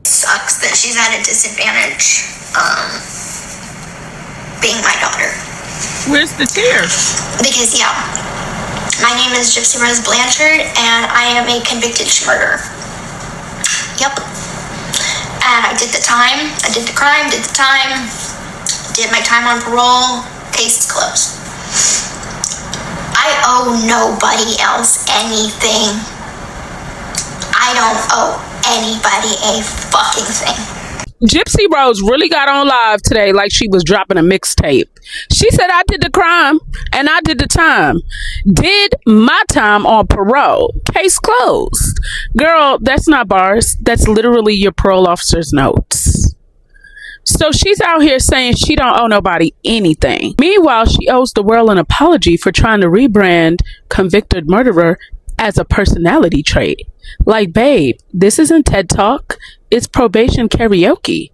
Sucks that she's at a disadvantage, being my daughter. Where's the tears? Because, yeah, my name is Gypsy Rose Blanchard, and I am a convicted murderer. Yep. And I did the time, I did the crime, did the time, did my time on parole, case is closed. I owe nobody else anything. I don't owe anybody a fucking thing. Gypsy Rose really got on live today like she was dropping a mixtape. She said, I did the crime and I did the time. Did my time on parole. Case closed. Girl, that's not bars. That's literally your parole officer's notes. So she's out here saying she don't owe nobody anything. Meanwhile, she owes the world an apology for trying to rebrand convicted murderer as a personality trait. Like, babe, this isn't TED Talk. It's probation karaoke.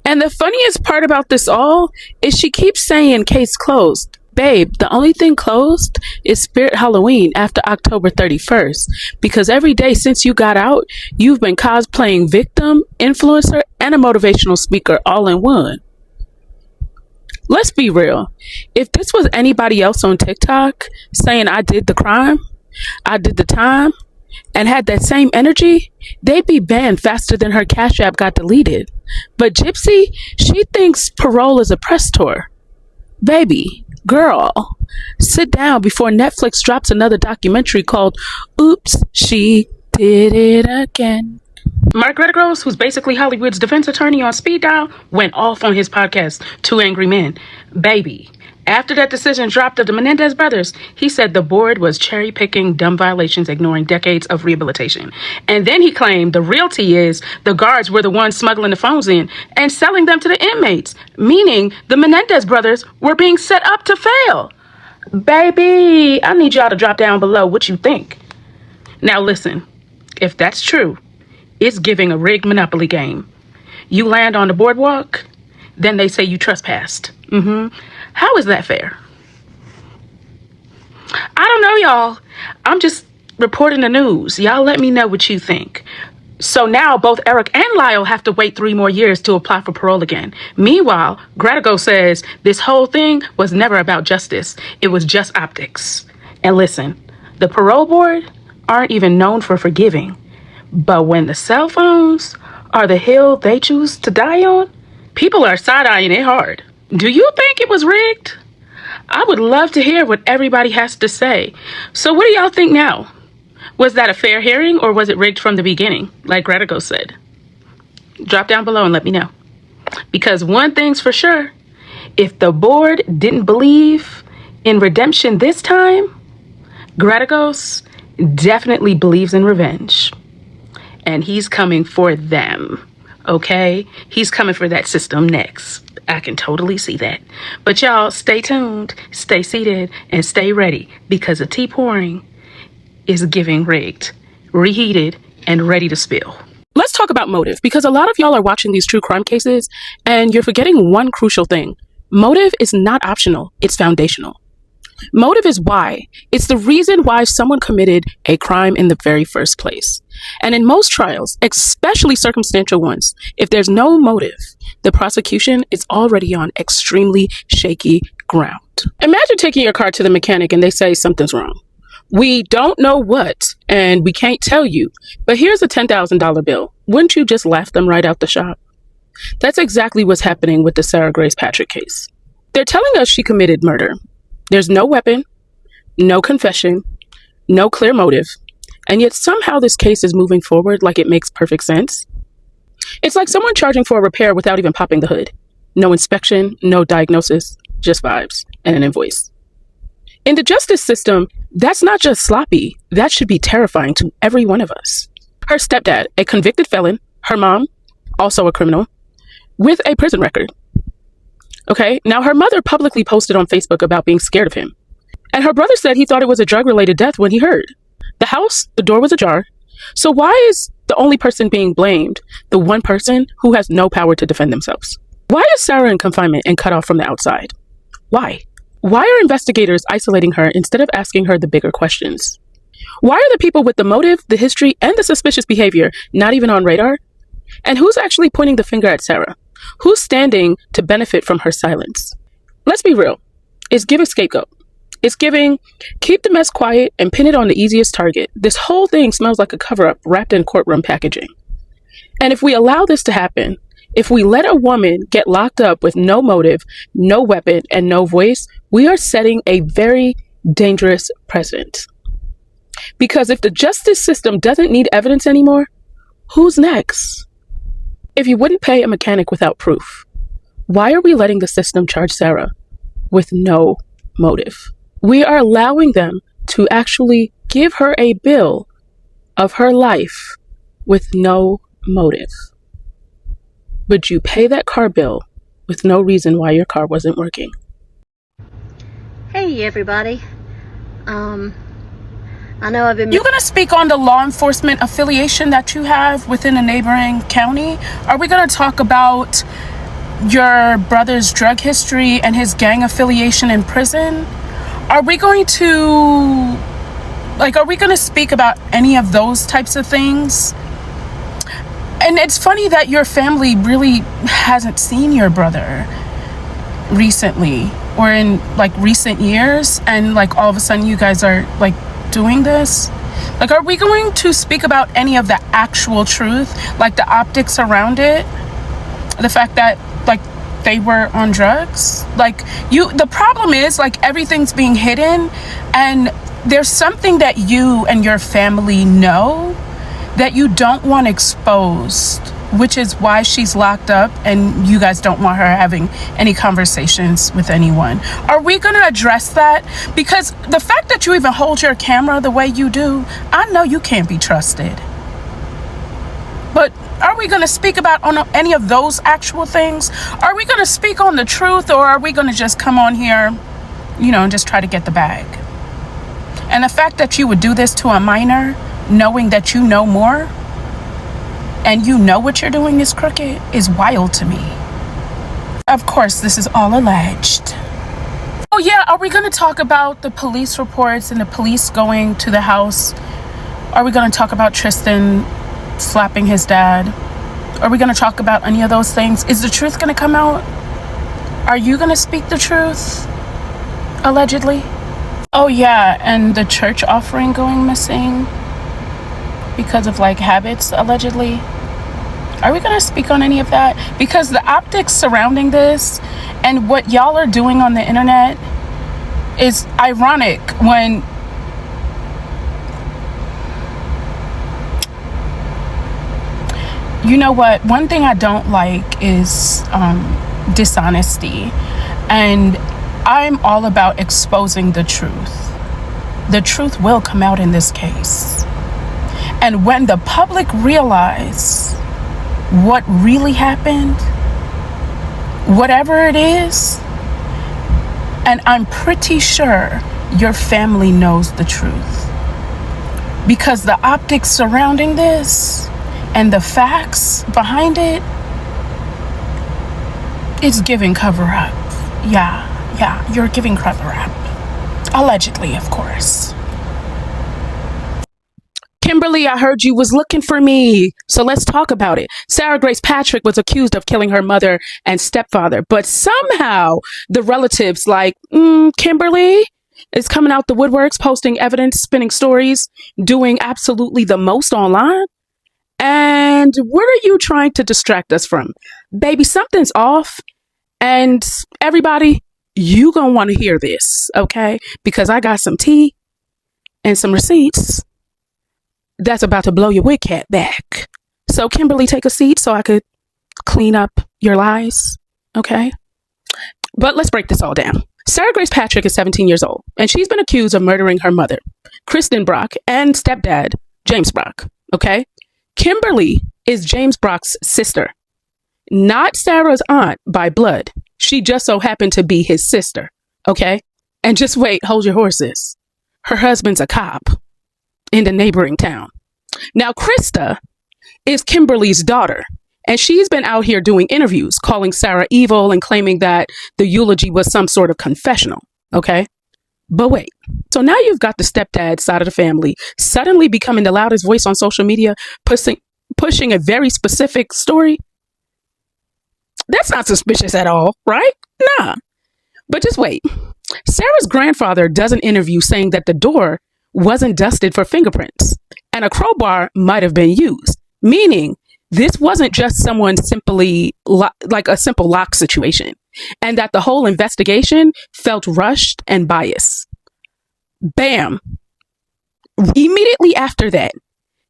And the funniest part about this all is she keeps saying case closed. Babe, the only thing closed is Spirit Halloween after October 31st. Because every day since you got out, you've been cosplaying victim, influencer, and a motivational speaker all in one. Let's be real. If this was anybody else on TikTok saying I did the crime, I did the time, and had that same energy, they'd be banned faster than her Cash App got deleted. But Gypsy, she thinks parole is a press tour. Baby, girl, sit down before Netflix drops another documentary called Oops, She Did It Again. Mark Redegros, who's basically Hollywood's defense attorney on speed dial, went off on his podcast, Two Angry Men. Baby, after that decision dropped of the Menendez brothers, he said the board was cherry-picking dumb violations, ignoring decades of rehabilitation. And then he claimed the real tea is the guards were the ones smuggling the phones in and selling them to the inmates, meaning the Menendez brothers were being set up to fail. Baby, I need y'all to drop down below what you think. Now listen, if that's true, it's giving a rigged Monopoly game. You land on the boardwalk, then they say you trespassed. How is that fair? I don't know, y'all. I'm just reporting the news. Y'all let me know what you think. So now both Eric and Lyle have to wait 3 more years to apply for parole again. Meanwhile, Gretigo says this whole thing was never about justice. It was just optics. And listen, the parole board aren't even known for forgiving. But when the cell phones are the hill they choose to die on, people are side-eyeing it hard. Do you think it was rigged? I would love to hear what everybody has to say. So what do y'all think now? Was that a fair hearing or was it rigged from the beginning, like Gretigo said? Drop down below and let me know. Because one thing's for sure, if the board didn't believe in redemption this time, Gretigos definitely believes in revenge. And he's coming for them, okay? He's coming for that system next. I can totally see that. But y'all, stay tuned, stay seated, and stay ready because the tea pouring is giving rigged, reheated, and ready to spill. Let's talk about motive, because a lot of y'all are watching these true crime cases and you're forgetting one crucial thing. Motive is not optional, it's foundational. Motive is why. It's the reason why someone committed a crime in the very first place. And in most trials, especially circumstantial ones, if there's no motive, the prosecution is already on extremely shaky ground. Imagine taking your car to the mechanic and they say something's wrong. We don't know what, and we can't tell you, but here's a $10,000 bill. Wouldn't you just laugh them right out the shop? That's exactly what's happening with the Sarah Grace Patrick case. They're telling us she committed murder. There's no weapon, no confession, no clear motive, and yet somehow this case is moving forward like it makes perfect sense. It's like someone charging for a repair without even popping the hood. No inspection, no diagnosis, just vibes and an invoice. In the justice system, that's not just sloppy, that should be terrifying to every one of us. Her stepdad, a convicted felon, her mom, also a criminal, with a prison record. Okay, now her mother publicly posted on Facebook about being scared of him. And her brother said he thought it was a drug-related death when he heard. The house, the door was ajar. So why is the only person being blamed the one person who has no power to defend themselves? Why is Sarah in confinement and cut off from the outside? Why? Why are investigators isolating her instead of asking her the bigger questions? Why are the people with the motive, the history, and the suspicious behavior not even on radar? And who's actually pointing the finger at Sarah? Who's standing to benefit from her silence? Let's be real. It's giving scapegoat. It's giving keep the mess quiet and pin it on the easiest target. This whole thing smells like a cover-up wrapped in courtroom packaging. And if we allow this to happen, if we let a woman get locked up with no motive, no weapon, and no voice, we are setting a very dangerous precedent. Because if the justice system doesn't need evidence anymore, who's next? If you wouldn't pay a mechanic without proof, why are we letting the system charge Sarah with no motive? We are allowing them to actually give her a bill of her life with no motive. Would you pay that car bill with no reason why your car wasn't working? Hey everybody. I know I've been... You gonna speak on the law enforcement affiliation that you have within a neighboring county? Are we gonna talk about your brother's drug history and his gang affiliation in prison? Are we going to speak about any of those types of things? And it's funny that your family really hasn't seen your brother recently or in like recent years, and like all of a sudden you guys are like doing this. Like, are we going to speak about any of the actual truth, like the optics around it, the fact that like they were on drugs? Like, the problem is like everything's being hidden, and there's something that you and your family know that you don't want exposed, which is why she's locked up and you guys don't want her having any conversations with anyone. Are we going to address that? Because the fact that you even hold your camera the way you do, I know you can't be trusted. But are we going to speak about on any of those actual things? Are we going to speak on the truth, or are we going to just come on here, and just try to get the bag? And the fact that you would do this to a minor, knowing that you know more, and you know what you're doing is crooked, is wild to me. Of course, this is all alleged. Oh yeah, are we going to talk about the police reports and the police going to the house? Are we going to talk about Tristan slapping his dad? Are we going to talk about any of those things? Is the truth going to come out? Are you going to speak the truth? Allegedly? Oh yeah, and the church offering going missing because of like habits, allegedly. Are we going to speak on any of that? Because the optics surrounding this and what y'all are doing on the internet is ironic when you know what? One thing I don't like is dishonesty. And I'm all about exposing the truth. The truth will come out in this case. And when the public realize what really happened, whatever it is, and I'm pretty sure your family knows the truth, because the optics surrounding this and the facts behind it, it's giving cover up. Yeah, you're giving cover up. Allegedly, of course. Kimberly, I heard you was looking for me, so let's talk about it. Sarah Grace Patrick was accused of killing her mother and stepfather, but somehow the relatives like, Kimberly is coming out the woodworks, posting evidence, spinning stories, doing absolutely the most online. And what are you trying to distract us from? Baby, something's off, and everybody, you gonna want to hear this, okay? Because I got some tea and some receipts that's about to blow your wig cat back. So Kimberly, take a seat so I could clean up your lies, okay? But let's break this all down. Sarah Grace Patrick is 17 years old, and she's been accused of murdering her mother, Kristen Brock, and stepdad, James Brock, okay? Kimberly is James Brock's sister, not Sarah's aunt by blood. She just so happened to be his sister, okay? And just wait, hold your horses. Her husband's a cop in the neighboring town. Now, Krista is Kimberly's daughter, and she's been out here doing interviews, calling Sarah evil and claiming that the eulogy was some sort of confessional, okay? But wait, so now you've got the stepdad side of the family suddenly becoming the loudest voice on social media, pushing a very specific story, that's not suspicious at all, right? Nah. But just wait. Sarah's grandfather does an interview saying that the door wasn't dusted for fingerprints and a crowbar might have been used, meaning this wasn't just someone simply like a simple lock situation, and that the whole investigation felt rushed and biased. Bam. Immediately after that,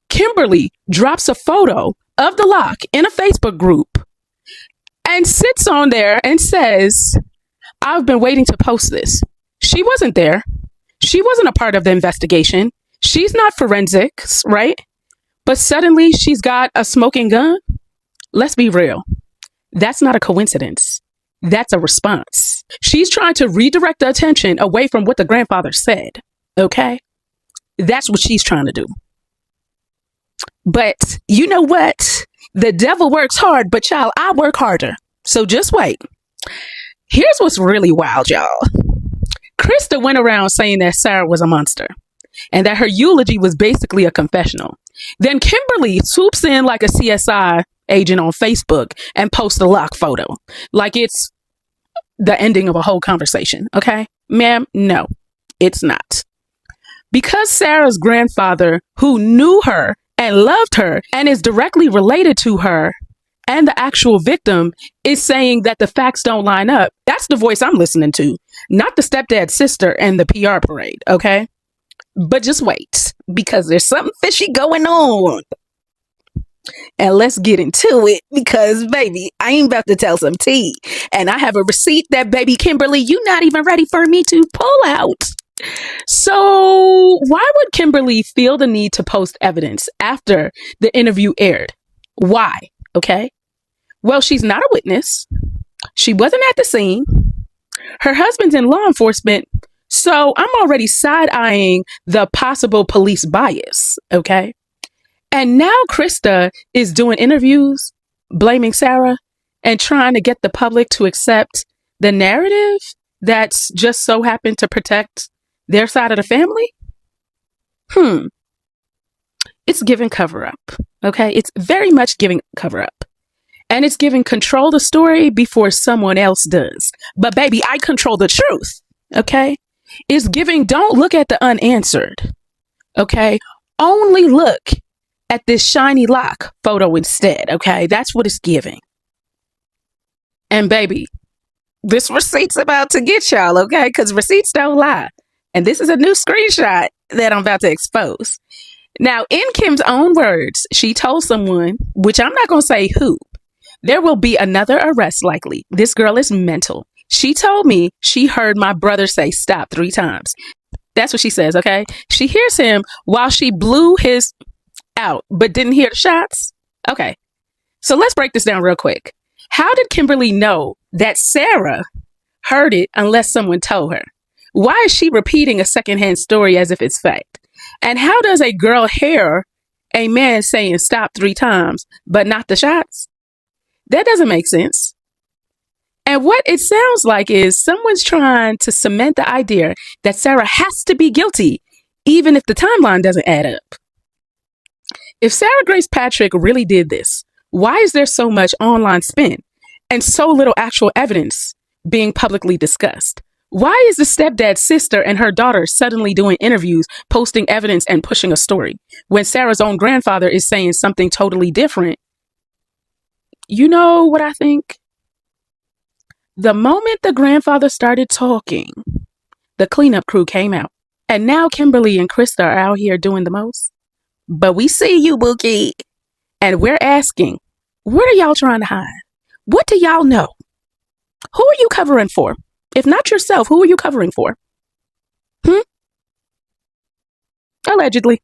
Kimberly drops a photo of the lock in a Facebook group and sits on there and says, I've been waiting to post this. She wasn't there. She wasn't a part of the investigation. She's not forensics, right? But suddenly she's got a smoking gun. Let's be real. That's not a coincidence. That's a response. She's trying to redirect the attention away from what the grandfather said. Okay? That's what she's trying to do. But you know what? The devil works hard, but child, I work harder. So just wait. Here's what's really wild, y'all. Krista went around saying that Sarah was a monster and that her eulogy was basically a confessional. Then Kimberly swoops in like a CSI agent on Facebook and posts a lock photo. Like it's the ending of a whole conversation. Okay? Ma'am, no, it's not. Because Sarah's grandfather, who knew her and loved her and is directly related to her and the actual victim, is saying that the facts don't line up, that's the voice I'm listening to, not the stepdad sister and the PR parade, okay? But just wait, because there's something fishy going on. And let's get into it, because, baby, I ain't about to tell some tea. And I have a receipt that, baby Kimberly, you're not even ready for me to pull out. So why would Kimberly feel the need to post evidence after the interview aired? Why? Okay. Well, she's not a witness. She wasn't at the scene. Her husband's in law enforcement. So I'm already side-eyeing the possible police bias. Okay. And now Krista is doing interviews, blaming Sarah and trying to get the public to accept the narrative that's just so happened to protect their side of the family. It's giving cover up. Okay. It's very much giving cover up. And it's giving control the story before someone else does. But baby, I control the truth. Okay. It's giving, don't look at the unanswered. Okay. Only look at this shiny lock photo instead. Okay. That's what it's giving. And baby, this receipt's about to get y'all. Okay. Because receipts don't lie. And this is a new screenshot that I'm about to expose. Now, in Kim's own words, she told someone, which I'm not going to say who, there will be another arrest likely. This girl is mental. She told me she heard my brother say stop 3 times. That's what she says, okay? She hears him while she blew his out, but didn't hear the shots. Okay, so let's break this down real quick. How did Kimberly know that Sarah heard it unless someone told her? Why is she repeating a secondhand story as if it's fact? And how does a girl hear a man saying stop 3 times, but not the shots? That doesn't make sense. And what it sounds like is someone's trying to cement the idea that Sarah has to be guilty, even if the timeline doesn't add up. If Sarah Grace Patrick really did this, why is there so much online spin and so little actual evidence being publicly discussed? Why is the stepdad's sister and her daughter suddenly doing interviews, posting evidence and pushing a story when Sarah's own grandfather is saying something totally different? You know what I think? The moment the grandfather started talking, the cleanup crew came out. And now Kimberly and Krista are out here doing the most. But we see you, Bookie. And we're asking, what are y'all trying to hide? What do y'all know? Who are you covering for? If not yourself, who are you covering for? Allegedly.